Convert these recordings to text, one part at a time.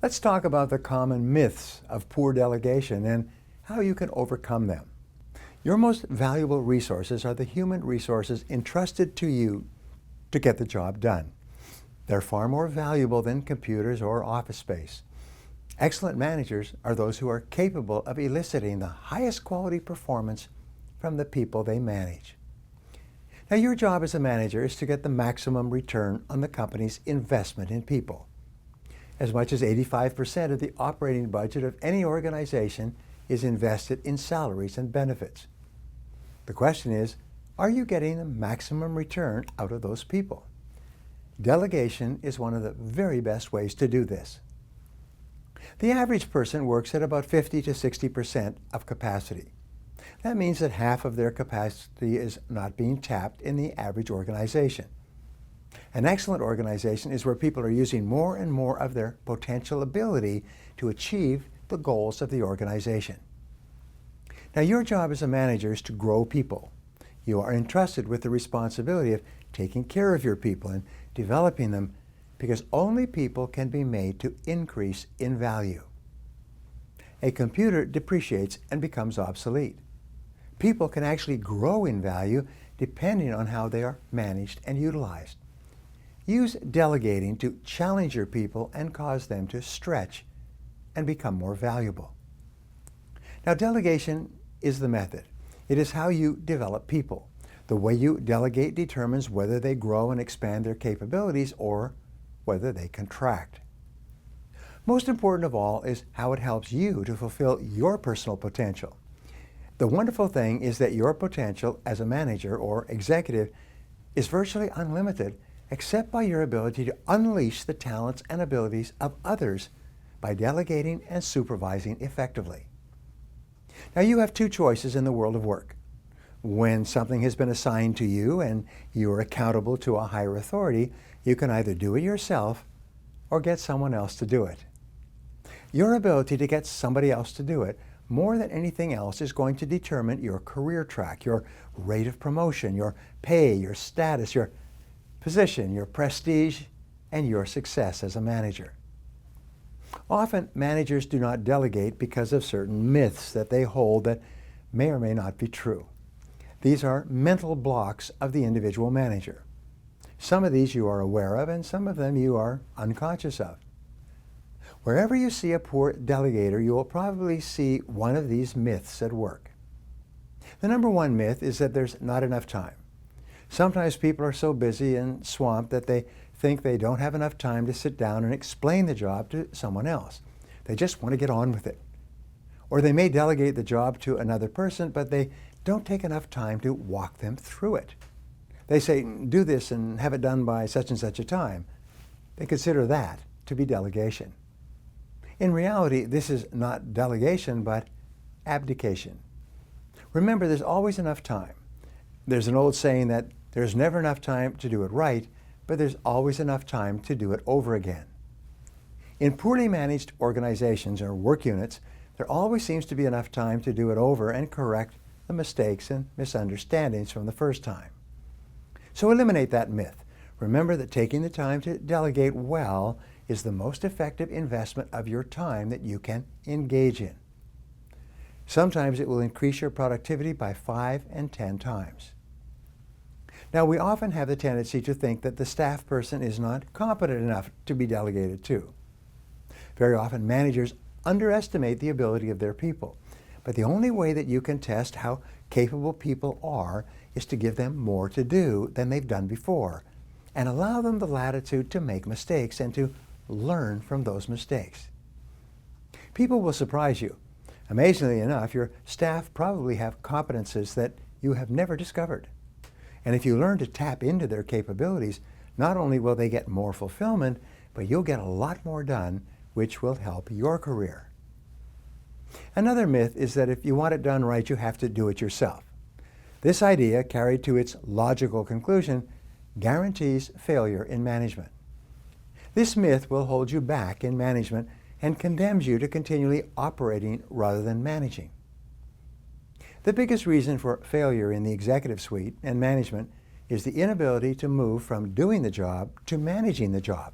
Let's talk about the common myths of poor delegation and how you can overcome them. Your most valuable resources are the human resources entrusted to you to get the job done. They're far more valuable than computers or office space. Excellent managers are those who are capable of eliciting the highest quality performance from the people they manage. Now, your job as a manager is to get the maximum return on the company's investment in people. As much as 85% of the operating budget of any organization is invested in salaries and benefits. The question is, are you getting the maximum return out of those people? Delegation is one of the very best ways to do this. The average person works at about 50 to 60% of capacity. That means that half of their capacity is not being tapped in the average organization. An excellent organization is where people are using more and more of their potential ability to achieve the goals of the organization. Now, your job as a manager is to grow people. You are entrusted with the responsibility of taking care of your people and developing them, because only people can be made to increase in value. A computer depreciates and becomes obsolete. People can actually grow in value depending on how they are managed and utilized. Use delegating to challenge your people and cause them to stretch and become more valuable. Now, delegation is the method. It is how you develop people. The way you delegate determines whether they grow and expand their capabilities or whether they contract. Most important of all is how it helps you to fulfill your personal potential. The wonderful thing is that your potential as a manager or executive is virtually unlimited, except by your ability to unleash the talents and abilities of others by delegating and supervising effectively. Now, you have two choices in the world of work. When something has been assigned to you and you are accountable to a higher authority, you can either do it yourself or get someone else to do it. Your ability to get somebody else to do it, more than anything else, is going to determine your career track, your rate of promotion, your pay, your status, your position, your prestige, and your success as a manager. Often, managers do not delegate because of certain myths that they hold that may or may not be true. These are mental blocks of the individual manager. Some of these you are aware of, and some of them you are unconscious of. Wherever you see a poor delegator, you will probably see one of these myths at work. The number one myth is that there's not enough time. Sometimes people are so busy and swamped that they think they don't have enough time to sit down and explain the job to someone else. They just want to get on with it. Or they may delegate the job to another person, but they don't take enough time to walk them through it. They say, do this and have it done by such and such a time. They consider that to be delegation. In reality, this is not delegation, but abdication. Remember, there's always enough time. There's an old saying that there's never enough time to do it right, but there's always enough time to do it over again. In poorly managed organizations or work units, there always seems to be enough time to do it over and correct the mistakes and misunderstandings from the first time. So eliminate that myth. Remember that taking the time to delegate well is the most effective investment of your time that you can engage in. Sometimes it will increase your productivity by 5 and 10 times. Now, we often have the tendency to think that the staff person is not competent enough to be delegated to. Very often, managers underestimate the ability of their people. But the only way that you can test how capable people are is to give them more to do than they've done before, and allow them the latitude to make mistakes and to learn from those mistakes. People will surprise you. Amazingly enough, your staff probably have competences that you have never discovered. And if you learn to tap into their capabilities, not only will they get more fulfillment, but you'll get a lot more done, which will help your career. Another myth is that if you want it done right, you have to do it yourself. This idea, carried to its logical conclusion, guarantees failure in management. This myth will hold you back in management and condemns you to continually operating rather than managing. The biggest reason for failure in the executive suite and management is the inability to move from doing the job to managing the job.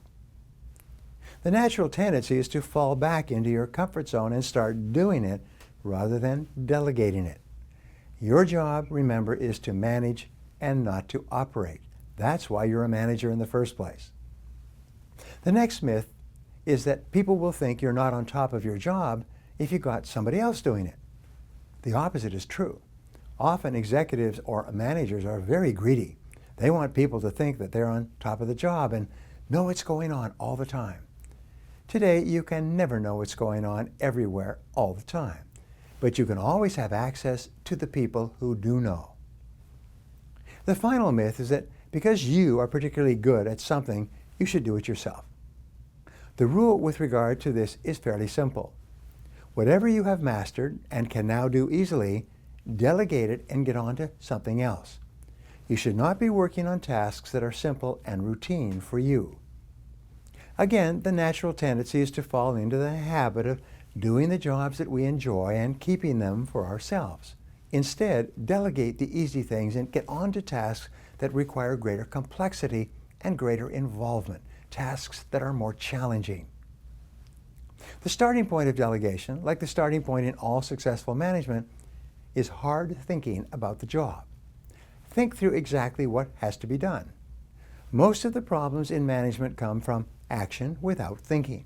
The natural tendency is to fall back into your comfort zone and start doing it rather than delegating it. Your job, remember, is to manage and not to operate. That's why you're a manager in the first place. The next myth is that people will think you're not on top of your job if you got somebody else doing it. The opposite is true. Often executives or managers are very greedy. They want people to think that they're on top of the job and know what's going on all the time. Today, you can never know what's going on everywhere all the time, but you can always have access to the people who do know. The final myth is that because you are particularly good at something, you should do it yourself. The rule with regard to this is fairly simple. Whatever you have mastered and can now do easily, delegate it and get on to something else. You should not be working on tasks that are simple and routine for you. Again, the natural tendency is to fall into the habit of doing the jobs that we enjoy and keeping them for ourselves. Instead, delegate the easy things and get on to tasks that require greater complexity and greater involvement, tasks that are more challenging. The starting point of delegation, like the starting point in all successful management, is hard thinking about the job. Think through exactly what has to be done. Most of the problems in management come from action without thinking.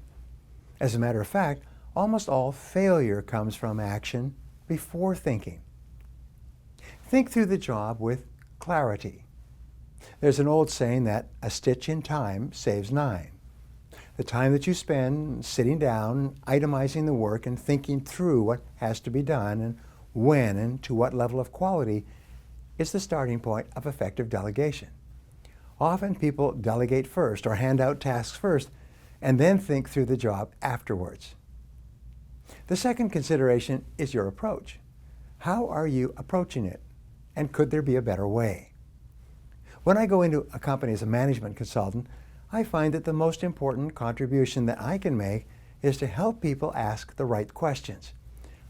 As a matter of fact, almost all failure comes from action before thinking. Think through the job with clarity. There's an old saying that a stitch in time saves 9. The time that you spend sitting down, itemizing the work, and thinking through what has to be done and when and to what level of quality is the starting point of effective delegation. Often people delegate first or hand out tasks first and then think through the job afterwards. The second consideration is your approach. How are you approaching it? And could there be a better way? When I go into a company as a management consultant, I find that the most important contribution that I can make is to help people ask the right questions.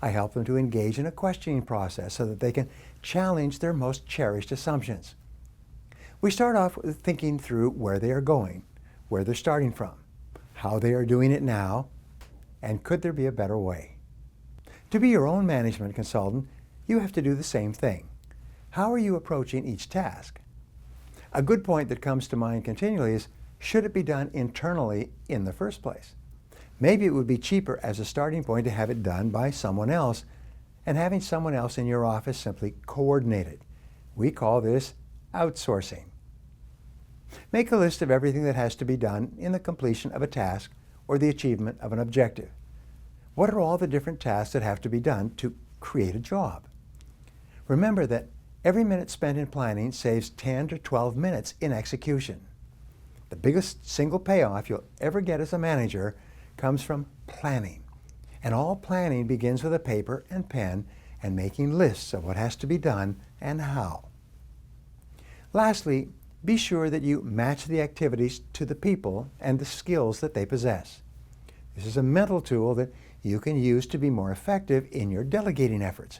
I help them to engage in a questioning process so that they can challenge their most cherished assumptions. We start off with thinking through where they are going, where they're starting from, how they are doing it now, and could there be a better way? To be your own management consultant, you have to do the same thing. How are you approaching each task? A good point that comes to mind continually is, should it be done internally in the first place? Maybe it would be cheaper as a starting point to have it done by someone else, and having someone else in your office simply coordinate it. We call this outsourcing. Make a list of everything that has to be done in the completion of a task or the achievement of an objective. What are all the different tasks that have to be done to create a job? Remember that every minute spent in planning saves 10 to 12 minutes in execution. The biggest single payoff you'll ever get as a manager comes from planning. And all planning begins with a paper and pen and making lists of what has to be done and how. Lastly, be sure that you match the activities to the people and the skills that they possess. This is a mental tool that you can use to be more effective in your delegating efforts.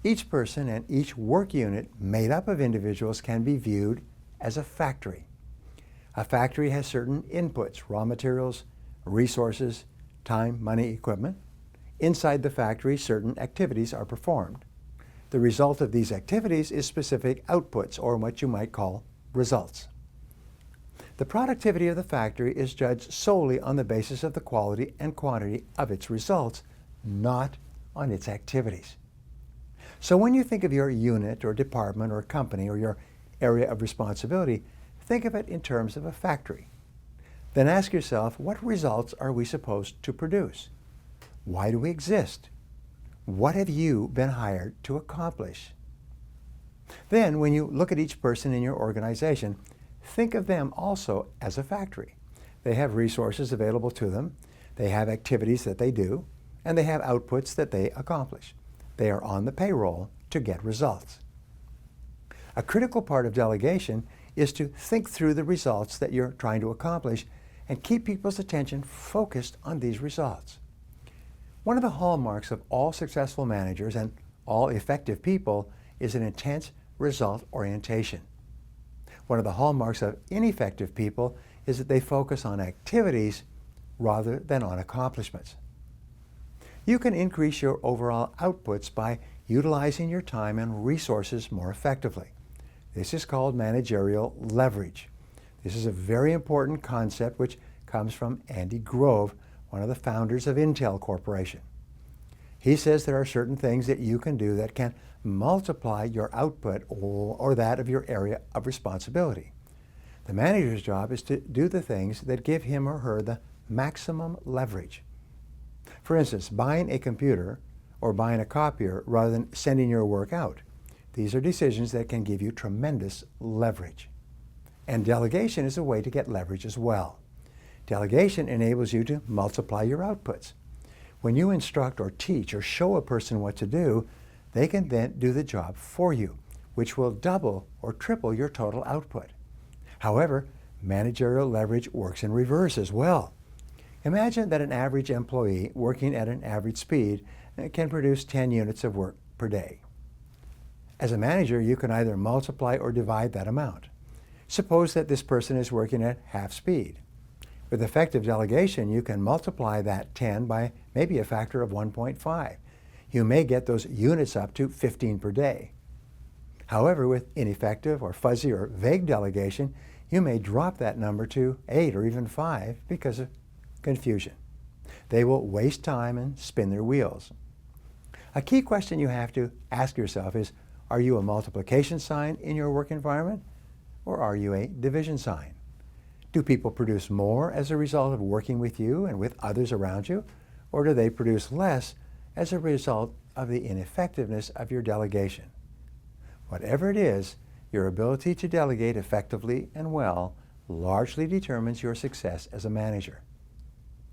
Each person and each work unit made up of individuals can be viewed as a factory. A factory has certain inputs, raw materials, resources, time, money, equipment. Inside the factory, certain activities are performed. The result of these activities is specific outputs, or what you might call results. The productivity of the factory is judged solely on the basis of the quality and quantity of its results, not on its activities. So when you think of your unit or department or company or your area of responsibility, think of it in terms of a factory. Then ask yourself, what results are we supposed to produce? Why do we exist? What have you been hired to accomplish? Then, when you look at each person in your organization, think of them also as a factory. They have resources available to them, they have activities that they do, and they have outputs that they accomplish. They are on the payroll to get results. A critical part of delegation is to think through the results that you're trying to accomplish and keep people's attention focused on these results. One of the hallmarks of all successful managers and all effective people is an intense result orientation. One of the hallmarks of ineffective people is that they focus on activities rather than on accomplishments. You can increase your overall outputs by utilizing your time and resources more effectively. This is called managerial leverage. This is a very important concept which comes from Andy Grove, one of the founders of Intel Corporation. He says there are certain things that you can do that can multiply your output or that of your area of responsibility. The manager's job is to do the things that give him or her the maximum leverage. For instance, buying a computer or buying a copier rather than sending your work out. These are decisions that can give you tremendous leverage. And delegation is a way to get leverage as well. Delegation enables you to multiply your outputs. When you instruct or teach or show a person what to do, they can then do the job for you, which will double or triple your total output. However, managerial leverage works in reverse as well. Imagine that an average employee working at an average speed can produce 10 units of work per day. As a manager, you can either multiply or divide that amount. Suppose that this person is working at half speed. With effective delegation, you can multiply that 10 by maybe a factor of 1.5. You may get those units up to 15 per day. However, with ineffective or fuzzy or vague delegation, you may drop that number to 8 or even 5 because of confusion. They will waste time and spin their wheels. A key question you have to ask yourself is, are you a multiplication sign in your work environment, or are you a division sign? Do people produce more as a result of working with you and with others around you, or do they produce less as a result of the ineffectiveness of your delegation? Whatever it is, your ability to delegate effectively and well largely determines your success as a manager.